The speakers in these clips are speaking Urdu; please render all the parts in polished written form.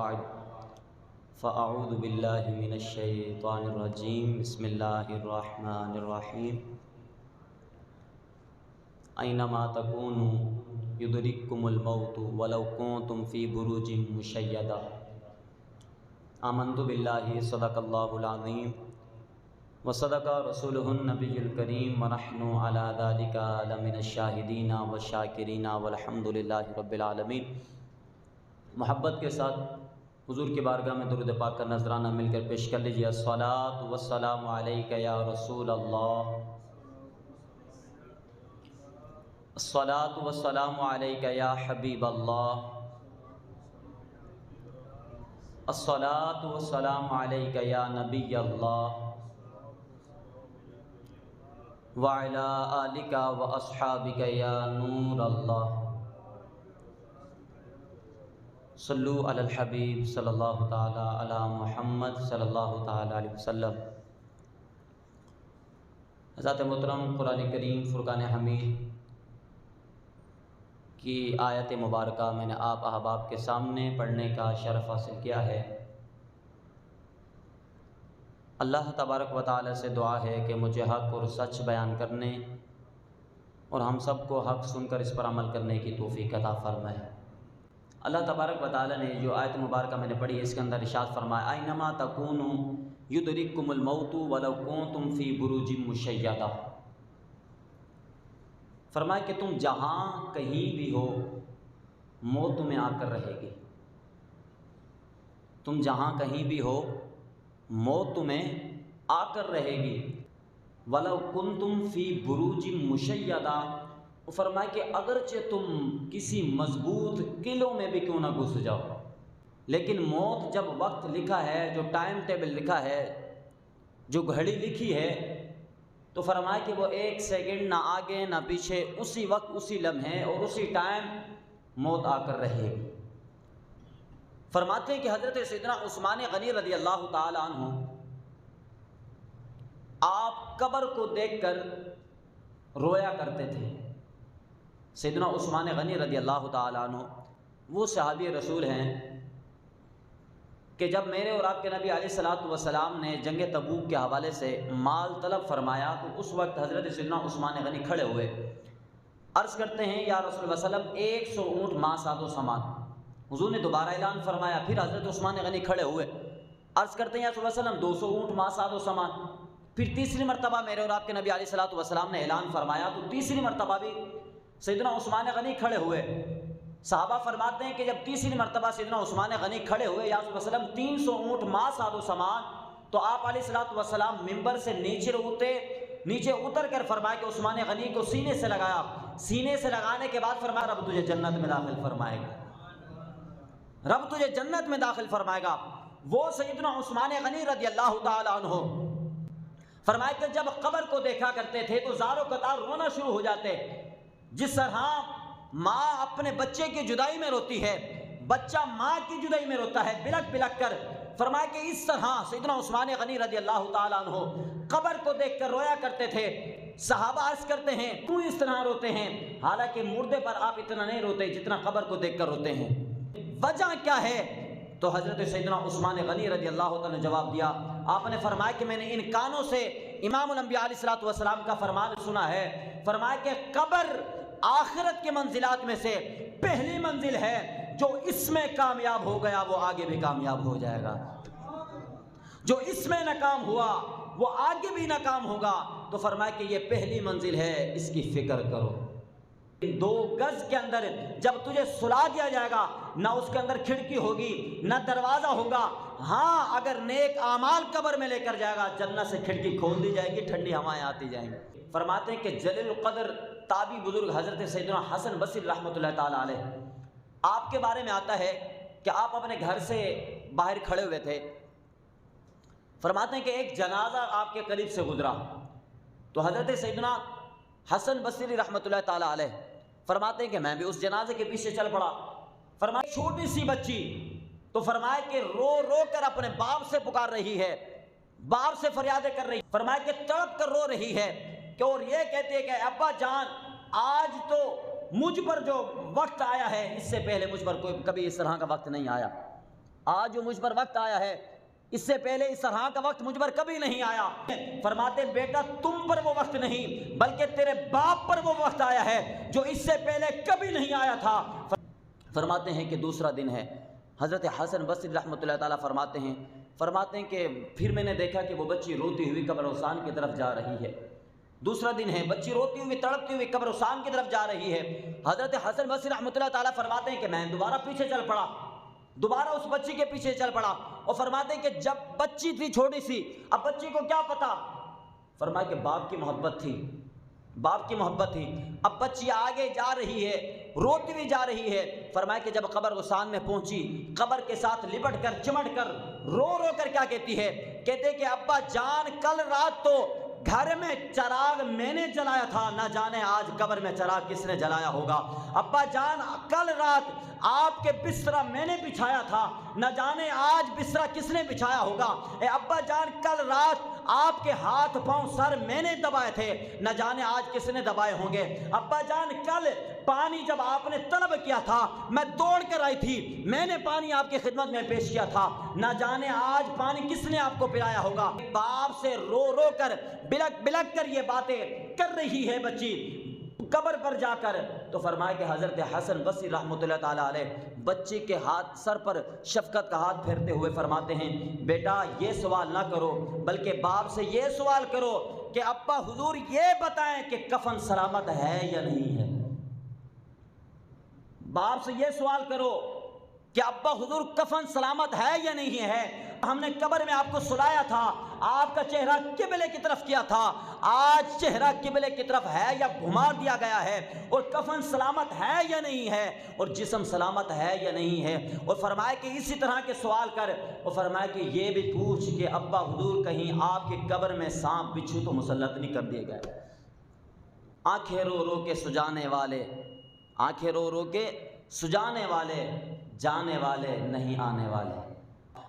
بعد فاعوذ باللہ من الشیطان الرجیم بسم اللہ الرحمن الرحیم اینما تکونوا یدرککم الموت ولو کنتم فی بروج مشیدہ آمنت باللہ صدق اللہ العظیم وصدق رسولہ النبی الکریم ونحن علی ذلک لمن الشاہدین والشاکرین والحمد للہ رب العالمین۔ محبت کے ساتھ حضور کی بارگاہ میں درود پاک کا نذرانہ مل کر پیش کر لیجیے۔ الصلاۃ والسلام علیک یا رسول اللہ، الصلاۃ والسلام علیک یا حبیب اللہ، الصلاۃ والسلام علیک یا نبی اللہ وعلی آلک واصحابک یا نور اللہ۔ صلو علی الحبیب صلی اللہ تعالی علی محمد صلی اللہ تعالی علیہ وسلم۔ حضرت محترم، قرآن کریم فرقان حمید کی آیت مبارکہ میں نے آپ احباب کے سامنے پڑھنے کا شرف حاصل کیا ہے۔ اللہ تبارک و تعالی سے دعا ہے کہ مجھے حق اور سچ بیان کرنے اور ہم سب کو حق سن کر اس پر عمل کرنے کی توفیق عطا فرمائے۔ اللہ تبارک و تعالی نے جو آیت مبارکہ میں نے پڑھی ہے، اس کے اندر ارشاد فرمایا اینما تکونوا یدرککم الموت ولو کنتم فی بروج مشیدہ۔ فرمایا کہ تم جہاں کہیں بھی ہو موت تمہیں آ کر رہے گی۔ تم جہاں کہیں بھی ہو موت تمہیں آ کر رہے گی۔ وَلَوْ كُنْتُمْ فِي بُرُوجٍ مُشَيَّدَةٍ، فرمایا کہ اگرچہ تم کسی مضبوط قلعوں میں بھی کیوں نہ گھس جاؤ، لیکن موت جب وقت لکھا ہے، جو ٹائم ٹیبل لکھا ہے، جو گھڑی لکھی ہے، تو فرمایا کہ وہ ایک سیکنڈ نہ آگے نہ پیچھے، اسی وقت اسی لمحے اور اسی ٹائم موت آ کر رہے گی۔ فرماتے ہیں کہ حضرت سیدنا عثمان غنی رضی اللہ تعالی عنہ آپ قبر کو دیکھ کر رویا کرتے تھے۔ سیدنا عثمان غنی رضی اللہ تعالی عنہ وہ صحابی رسول ہیں کہ جب میرے اور آپ کے نبی علیہ الصلوۃ والسلام نے جنگ تبوک کے حوالے سے مال طلب فرمایا، تو اس وقت حضرت سیدنا عثمان غنی کھڑے ہوئے، عرض کرتے ہیں یا رسول اللہ صلی اللہ علیہ وسلم 100 اونٹ ماں ساد و سامان۔ حضور نے دوبارہ اعلان فرمایا، پھر حضرت عثمان غنی کھڑے ہوئے، عرض کرتے ہیں یا رسول اللہ صلی اللہ علیہ وسلم 200 اونٹ ماں ساد و سامان۔ پھر تیسری مرتبہ میرے اور آپ کے نبی علیہ الصلوۃ والسلام نے اعلان فرمایا، تو تیسری مرتبہ بھی سیدنا عثمان غنی کھڑے ہوئے۔ صحابہ فرماتے ہیں کہ جب تیسری مرتبہ سیدنا عثمان غنی کھڑے ہوئے یا رسول اللہ صلی اللہ علیہ وسلم 300 اونٹ ماں ساد و سامان، تو آپ علیہ الصلوۃ والسلام ممبر سے نیچے اتر کر فرمایا کہ عثمان غنی کو سینے سے لگایا۔ سینے سے لگانے کے بعد فرمایا رب تجھے جنت میں داخل فرمائے گا، رب تجھے جنت میں داخل فرمائے گا۔ وہ سیدنا عثمان غنی رضی اللہ تعالی عنہ فرمایا کہ جب قبر کو دیکھا کرتے تھے تو زار و قطار رونا شروع ہو جاتے۔ جس طرح ماں اپنے بچے کی جدائی میں روتی ہے، بچہ ماں کی جدائی میں روتا ہے بلک بلک کر، فرمایا کہ اس طرح سیدنا عثمان غنی رضی اللہ تعالی عنہ قبر کو دیکھ کر رویا کرتے تھے۔ صحابہ عرض کرتے ہیں کیوں اس طرح روتے ہیں؟ حالانکہ مردے پر آپ اتنا نہیں روتے جتنا قبر کو دیکھ کر روتے ہیں، وجہ کیا ہے؟ تو حضرت سیدنا عثمان غنی رضی اللہ تعالی نے جواب دیا، آپ نے فرمایا کہ میں نے ان کانوں سے امام الانبیاء علیہ الصلوۃ والسلام کا فرمان سنا ہے، فرمایا کہ قبر آخرت کے منزلات میں سے پہلی منزل ہے، جو اس میں کامیاب ہو گیا وہ آگے بھی کامیاب ہو جائے گا، جو اس میں ناکام ہوا وہ آگے بھی ناکام ہوگا۔ تو فرمایا کہ یہ پہلی منزل ہے، اس کی فکر کرو۔ 2 گز کے اندر جب تجھے سلا دیا جائے گا، نہ اس کے اندر کھڑکی ہوگی نہ دروازہ ہوگا، ہاں اگر نیک اعمال قبر میں لے کر جائے گا، جنت سے کھڑکی کھول دی جائے گی، ٹھنڈی ہوائیں آتی جائیں گی۔ فرماتے ہیں کہ جلیل القدر تابعی بزرگ حضرت سیدنا حسن بصری رحمۃ اللہ تعالی علیہ، آپ کے بارے میں آتا ہے کہ آپ اپنے گھر سے باہر کھڑے ہوئے تھے۔ فرماتے ہیں کہ ایک جنازہ آپ کے قریب سے گزرا، تو حضرت سیدنا حسن بصری رحمۃ اللہ تعالی علیہ فرماتے ہیں کہ میں بھی اس جنازے کے پیچھے چل پڑا۔ فرمایا چھوٹی سی بچی، تو فرمایا کہ رو رو کر اپنے باپ سے پکار رہی ہے، باپ سے فریادیں کر رہی ہے، فرمایا کہ تڑپ کر رو رہی ہے کہ اور یہ کہتی ہے کہ ابا جان آج تو مجھ پر جو وقت آیا ہے اس سے پہلے مجھ پر کوئی کبھی اس طرح کا وقت نہیں آیا۔ آج جو مجھ پر وقت آیا ہے اس سے پہلے اس طرح کا وقت مجھ پر کبھی نہیں آیا۔ فرماتے بیٹا تم پر وہ وقت نہیں بلکہ تیرے باپ پر وہ وقت آیا ہے جو اس سے پہلے کبھی نہیں آیا تھا۔ فرماتے ہیں کہ دوسرا دن ہے، حضرت حسن بصری رحمۃ اللہ تعالیٰ فرماتے ہیں کہ پھر میں نے دیکھا کہ وہ بچی روتی ہوئی قبرستان کی طرف جا رہی ہے۔ دوسرا دن ہے، بچی روتی ہوئی تڑپتی ہوئی قبرستان کی طرف جا رہی ہے۔ حضرت حسن بصری رحمۃ اللہ تعالیٰ فرماتے ہیں کہ میں دوبارہ پیچھے چل پڑا، دوبارہ اس بچی کے پیچھے چل پڑا، اور فرماتے ہیں کہ جب بچی تھی چھوٹی سی، اب بچی کو کیا پتا، فرمایا کہ باپ کی محبت تھی، باپ کی محبت تھی۔ اب بچی آگے جا رہی ہے، روتی ہوئی جا رہی ہے۔ فرمایا کہ جب قبرستان میں پہنچی، قبر کے ساتھ لپٹ کر چمٹ کر رو رو کر کیا کہتی ہے، کہتے کہ ابا جان کل رات تو گھر میں چراغ میں نے جلایا تھا، نہ جانے آج قبر میں چراغ کس نے جلایا ہوگا۔ ابا جان کل رات آپ کے بسترا میں نے بچھایا تھا، نہ جانے آج بسترا کس نے بچھایا ہوگا۔ اے ابا جان کل رات آپ کے ہاتھ پاؤں سر میں نے دبائے تھے، نہ جانے آج کس نے دبائے ہوں گے۔ ابا جان کل پانی جب آپ نے طلب کیا تھا میں دوڑ کر آئی تھی، میں نے پانی آپ کی خدمت میں پیش کیا تھا، نہ جانے آج پانی کس نے آپ کو پلایا ہوگا۔ باپ سے رو رو کر بلک بلک کر یہ باتیں کر رہی ہے بچی قبر پر جا کر۔ تو فرمایا کہ حضرت حسن بصری رحمۃ اللہ تعالیٰ علیہ بچی کے ہاتھ سر پر شفقت کا ہاتھ پھیرتے ہوئے فرماتے ہیں بیٹا یہ سوال نہ کرو بلکہ باپ سے یہ سوال کرو کہ ابا حضور یہ بتائیں کہ کفن سلامت ہے یا نہیں ہے۔ باپ سے یہ سوال کرو کہ ابا حضور کفن سلامت ہے یا نہیں ہے۔ ہم نے قبر میں آپ کو سلایا تھا، آپ کا چہرہ قبلے کی طرف کیا تھا، آج چہرہ قبلے کی طرف ہے یا گھما دیا گیا ہے، اور کفن سلامت ہے یا نہیں ہے، اور جسم سلامت ہے یا نہیں ہے۔ اور فرمایا کہ اسی طرح کے سوال کر، اور فرمایا کہ یہ بھی پوچھ کہ ابا حضور کہیں آپ کی قبر میں سانپ بچھو تو مسلط نہیں کر دیے گئے۔ آنکھیں رو رو کے سجانے والے، آنکھیں رو رو کے سجانے والے، جانے والے نہیں آنے والے۔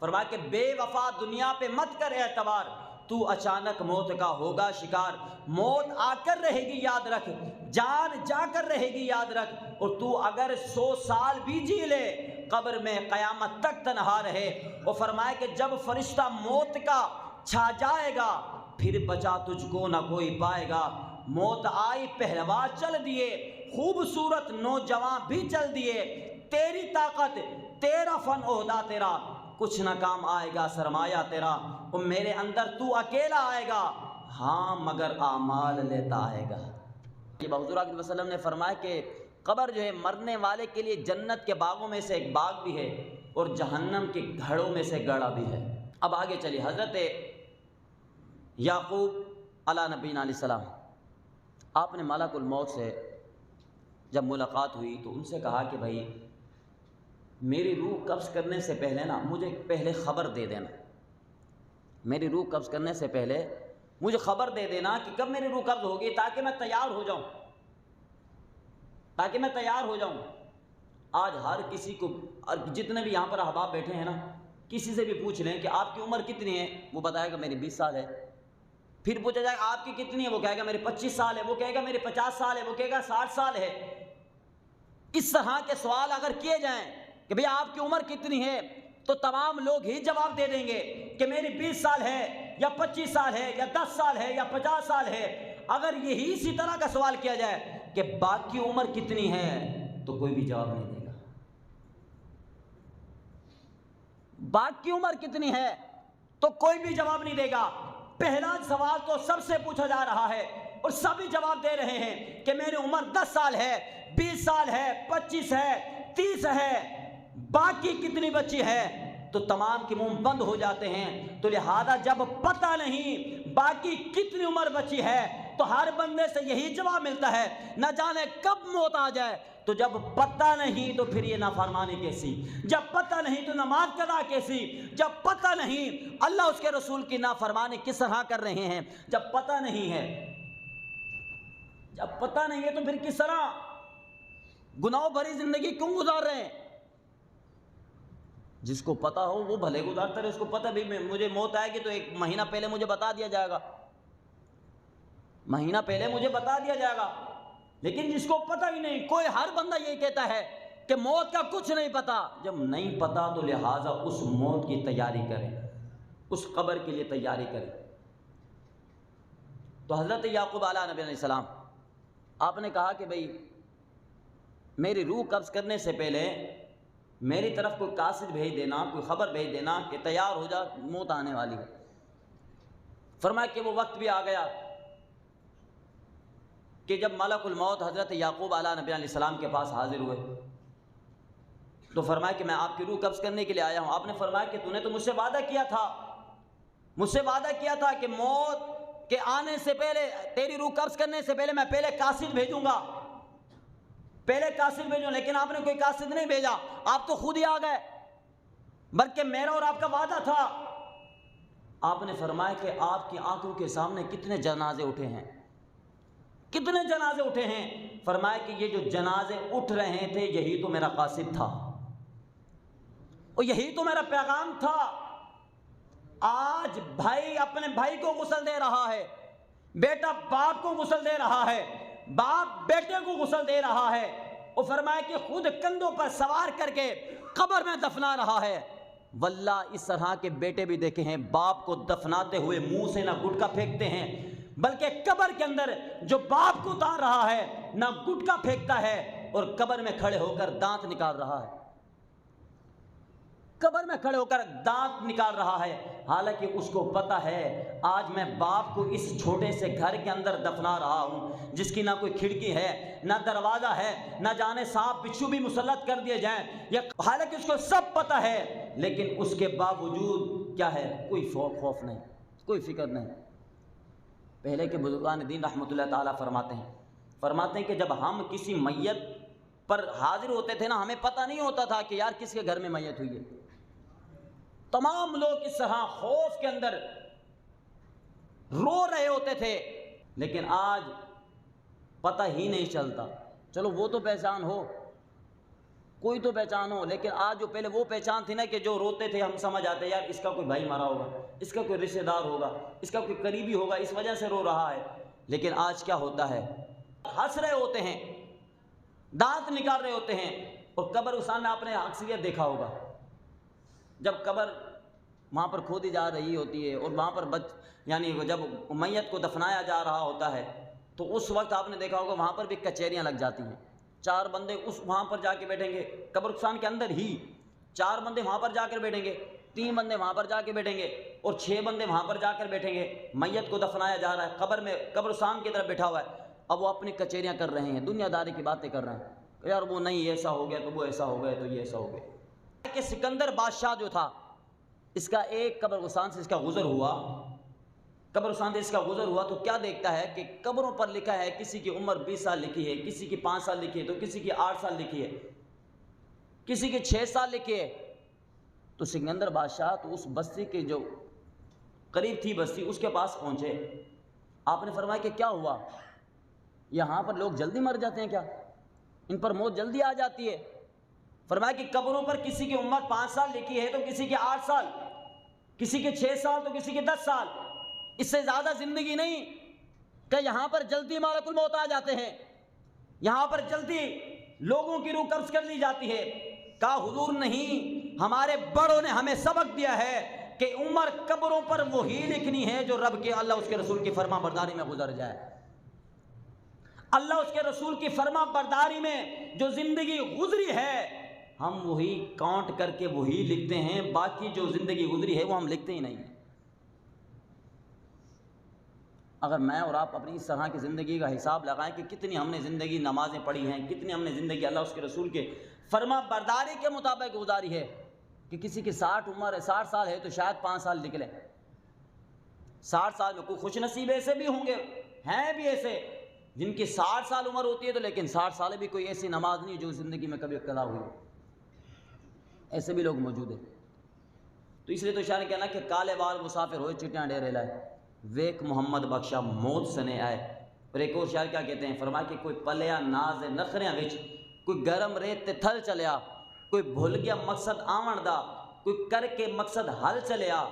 فرمایا کہ بے وفا دنیا پہ مت کر اعتبار، تو اچانک موت کا ہوگا شکار۔ موت آ کر رہے گی یاد رکھ، جان جا کر رہے گی یاد رکھ، اور تو اگر 100 سال بھی جی لے قبر میں قیامت تک تنہا رہے۔ اور فرمایا کہ جب فرشتہ موت کا چھا جائے گا پھر بچا تجھ کو نہ کوئی پائے گا۔ موت آئی پہلوا چل دیے، خوبصورت نوجوان بھی چل دیے، تیری طاقت تیرا فن عہدہ تیرا، کچھ نہ کام آئے گا سرمایہ تیرا۔ اور میرے اندر تو اکیلا آئے گا، ہاں مگر اعمال لیتا آئے گا۔ یہ حضور صلی اللہ علیہ وسلم نے فرمایا کہ قبر جو ہے مرنے والے کے لیے جنت کے باغوں میں سے ایک باغ بھی ہے اور جہنم کے گھڑوں میں سے گڑھا بھی ہے۔ اب آگے چلیے، حضرت یعقوب علیہ نبینا علیہ السلام، آپ نے ملک الموت سے جب ملاقات ہوئی تو ان سے کہا کہ بھائی میری روح قبض کرنے سے پہلے نا مجھے پہلے خبر دے دینا، میری روح قبض کرنے سے پہلے مجھے خبر دے دینا کہ کب میری روح قبض ہوگی، تاکہ میں تیار ہو جاؤں، تاکہ میں تیار ہو جاؤں۔ آج ہر کسی کو، جتنے بھی یہاں پر احباب بیٹھے ہیں نا، کسی سے بھی پوچھ لیں کہ آپ کی عمر کتنی ہے، وہ بتائے گا میری 20 سال ہے۔ پھر پوچھا جائے گا آپ کی کتنی ہے، وہ کہے گا میری 25 سال ہے، وہ کہے گا میری 50 سال ہے، وہ کہے گا 60 سال ہے۔ اس طرح کے سوال اگر کیے جائیں کہ بھئی آپ کی عمر کتنی ہے، تو تمام لوگ ہی جواب دے دیں گے کہ میری 20 سال ہے یا 25 سال ہے یا 10 سال ہے یا 50 سال ہے۔ اگر یہی اسی طرح کا سوال کیا جائے کہ باقی عمر کتنی ہے تو کوئی بھی جواب نہیں دے گا۔ باقی عمر کتنی ہے تو کوئی بھی جواب نہیں دے گا۔ پہلا سوال تو سب سے پوچھا جا رہا ہے اور سبھی جواب دے رہے ہیں کہ میری عمر 10 سال ہے، 20 سال ہے، 25 ہے، 30 ہے، باقی کتنی بچی ہے، تو تمام کے منہ بند ہو جاتے ہیں۔ تو لہذا جب پتہ نہیں باقی کتنی عمر بچی ہے تو ہر بندے سے یہی جواب ملتا ہے نہ جانے کب موت آ جائے۔ تو جب پتہ نہیں تو پھر یہ نافرمانی کیسی، جب پتہ نہیں تو نماز قضا کیسی، جب پتہ نہیں اللہ اس کے رسول کی نافرمانی کس طرح کر رہے ہیں، جب پتہ نہیں ہے، جب پتہ نہیں ہے تو پھر کس طرح گناہوں بھری زندگی کیوں گزار رہے ہیں۔ جس کو پتہ ہو وہ بھلے گزارتا رہے، اس کو پتہ بھی مجھے موت آئے گی تو 1 مہینہ پہلے مجھے بتا دیا جائے گا، مہینہ پہلے مجھے بتا دیا جائے گا۔ لیکن جس کو پتہ ہی نہیں، کوئی ہر بندہ یہی کہتا ہے کہ موت کا کچھ نہیں پتا. جب نہیں پتا تو لہٰذا اس موت کی تیاری کریں، اس قبر کے لیے تیاری کریں. تو حضرت یعقوب علیہ نبی علیہ السلام آپ نے کہا کہ بھئی میری روح قبض کرنے سے پہلے میری طرف کوئی قاصد بھیج دینا، کوئی خبر بھیج دینا کہ تیار ہو جا، موت آنے والی ہے. فرمایا کہ وہ وقت بھی آ گیا کہ جب ملک الموت حضرت یعقوب علیہ نبی علیہ السلام کے پاس حاضر ہوئے تو فرمایا کہ میں آپ کی روح قبض کرنے کے لیے آیا ہوں. آپ نے فرمایا کہ تو نے تو مجھ سے وعدہ کیا تھا، مجھ سے وعدہ کیا تھا کہ موت کے آنے سے پہلے، تیری روح قبض کرنے سے پہلے میں پہلے قاصد بھیجوں گا، پہلے قاصد بھیجوں. لیکن آپ نے کوئی قاصد نہیں بھیجا، آپ تو خود ہی آ گئے، بلکہ میرا اور آپ کا وعدہ تھا. آپ نے فرمایا کہ آپ کی آنکھوں کے سامنے کتنے جنازے اٹھے ہیں، کتنے جنازے اٹھے ہیں. فرمایا کہ یہ جو جنازے اٹھ رہے تھے یہی تو میرا قاصد تھا اور یہی تو میرا پیغام تھا. آج بھائی اپنے بھائی کو غسل دے رہا ہے، بیٹا باپ کو غسل دے رہا ہے، باپ بیٹے کو غسل دے رہا ہے، اور فرمایا کہ خود کندھوں پر سوار کر کے قبر میں دفنا رہا ہے. واللہ اس طرح کے بیٹے بھی دیکھے ہیں، باپ کو دفناتے ہوئے منہ سے نہ گٹکا پھینکتے ہیں، بلکہ قبر کے اندر جو باپ کو اتار رہا ہے نہ گٹکا پھینکتا ہے اور قبر میں کھڑے ہو کر دانت نکال رہا ہے، قبر میں کھڑے ہو کر دانت نکال رہا ہے. حالانکہ اس کو پتہ ہے آج میں باپ کو اس چھوٹے سے گھر کے اندر دفنا رہا ہوں جس کی نہ کوئی کھڑکی ہے نہ دروازہ ہے، نہ جانے سانپ بچھو بھی مسلط کر دیے جائیں. حالانکہ اس کو سب پتہ ہے، لیکن اس کے باوجود کیا ہے، کوئی خوف نہیں، کوئی فکر نہیں. پہلے کے بزرگان دین رحمۃ اللہ تعالیٰ فرماتے ہیں کہ جب ہم کسی میت پر حاضر ہوتے تھے نا، ہمیں پتہ نہیں ہوتا تھا کہ یار کس کے گھر میں میت ہوئی ہے. تمام لوگ اس طرح خوف کے اندر رو رہے ہوتے تھے، لیکن آج پتہ ہی نہیں چلتا. چلو وہ تو پہچان ہو، کوئی تو پہچان ہو، لیکن آج جو پہلے وہ پہچان تھی نا کہ جو روتے تھے ہم سمجھ آتے یار اس کا کوئی بھائی مرا ہوگا، اس کا کوئی رشتہ دار ہوگا، اس کا کوئی قریبی ہوگا، اس وجہ سے رو رہا ہے. لیکن آج کیا ہوتا ہے، ہنس رہے ہوتے ہیں، دانت نکال رہے ہوتے ہیں. اور قبر کے سامنے آپ نے اکثریت دیکھا ہوگا جب قبر وہاں پر کھودی جا رہی ہوتی ہے اور وہاں پر یعنی جب میت کو دفنایا جا رہا ہوتا ہے تو اس وقت آپ نے دیکھا ہوگا وہاں پر بھی کچہریاں لگ جاتی ہیں. 4 بندے وہاں پر جا کے بیٹھیں گے، قبرستان کے اندر ہی 4 بندے وہاں پر جا کر بیٹھیں گے، 3 بندے وہاں پر جا کے بیٹھیں گے اور 6 بندے وہاں پر جا کر بیٹھیں گے. میت کو دفنایا جا رہا ہے، قبر میں قبرستان کی طرف بیٹھا ہوا ہے. اب وہ اپنی کچہریاں کر رہے ہیں، دنیا داری کی باتیں کر رہے ہیں، یار وہ نہیں ایسا ہو گیا تو وہ ایسا ہو گیا تو یہ ایسا ہو گیا. کہ سکندر بادشاہ جو تھا اس کا ایک قبرستان سے اس کا گزر ہوا، قبرستان سے اس کا گزر ہوا تو کیا دیکھتا ہے کہ قبروں پر لکھا ہے کسی کی عمر 20 سال لکھی ہے، کسی کی 5 سال لکھی ہے، تو کسی کی 8 سال لکھی ہے، کسی کی 6 سال لکھی ہے. تو سکندر بادشاہ تو اس بستی کے جو قریب تھی بستی اس کے پاس پہنچے. آپ نے فرمایا کہ کیا ہوا، یہاں پر لوگ جلدی مر جاتے ہیں کیا، ان پر موت جلدی آ جاتی ہے. فرمایا کہ قبروں پر کسی کی عمر 5 سال لکھی ہے تو کسی کی 8 سال، کسی کے 6 سال تو کسی کے 10 سال، اس سے زیادہ زندگی نہیں کہ یہاں پر جلدی ملک الموت آ جاتے ہیں، یہاں پر جلدی لوگوں کی روح قبض کر لی جاتی ہے. کہا حضور نہیں، ہمارے بڑوں نے ہمیں سبق دیا ہے کہ عمر قبروں پر وہی لکھنی ہے جو رب کے اللہ اس کے رسول کی فرما برداری میں گزر جائے. اللہ اس کے رسول کی فرما برداری میں جو زندگی گزری ہے ہم وہی کاؤنٹ کر کے وہی لکھتے ہیں، باقی جو زندگی گزری ہے وہ ہم لکھتے ہی نہیں ہیں. اگر میں اور آپ اپنی اس طرح کی زندگی کا حساب لگائیں کہ کتنی ہم نے زندگی نمازیں پڑھی ہیں، کتنی ہم نے زندگی اللہ اس کے رسول کے فرما برداری کے مطابق گزاری ہے، کہ کسی کی 60 عمر ہے، 60 سال ہے تو شاید 5 سال نکلے. 60 سال میں کوئی خوش نصیب ایسے بھی ہوں گے، ہیں بھی ایسے جن کی 60 سال عمر ہوتی ہے تو لیکن 60 سال بھی کوئی ایسی نماز نہیں جو زندگی میں کبھی قضا ہوئی، ایسے بھی لوگ موجود ہیں. تو اس لیے تو شاہ نے کہنا کہ کالے وال مسافر ہوئے چٹیاں ڈیرے لائے، ویک محمد بخشا موت سنے آئے. اور ایک اور شاعر کیا کہتے ہیں، فرمایا کہ کوئی پلیا ناز نخریاں وچ، کوئی گرم ریت تے تھل چلیا، کوئی بھول گیا مقصد آون دا، کوئی کر کے مقصد حل چلیا.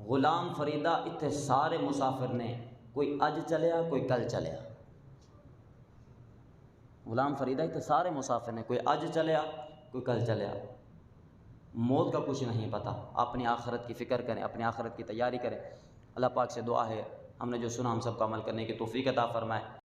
غلام فریدہ اتنے سارے مسافر نے، کوئی اج چلیا کوئی کل چلیا. غلام فریدہ اتنے سارے مسافر نے، کوئی اج چلیا کوئی کل چلے آ، موت کا کچھ نہیں پتہ. اپنی آخرت کی فکر کریں، اپنی آخرت کی تیاری کریں. اللہ پاک سے دعا ہے ہم نے جو سنا ہم سب کو عمل کرنے کی توفیق عطا فرمائے.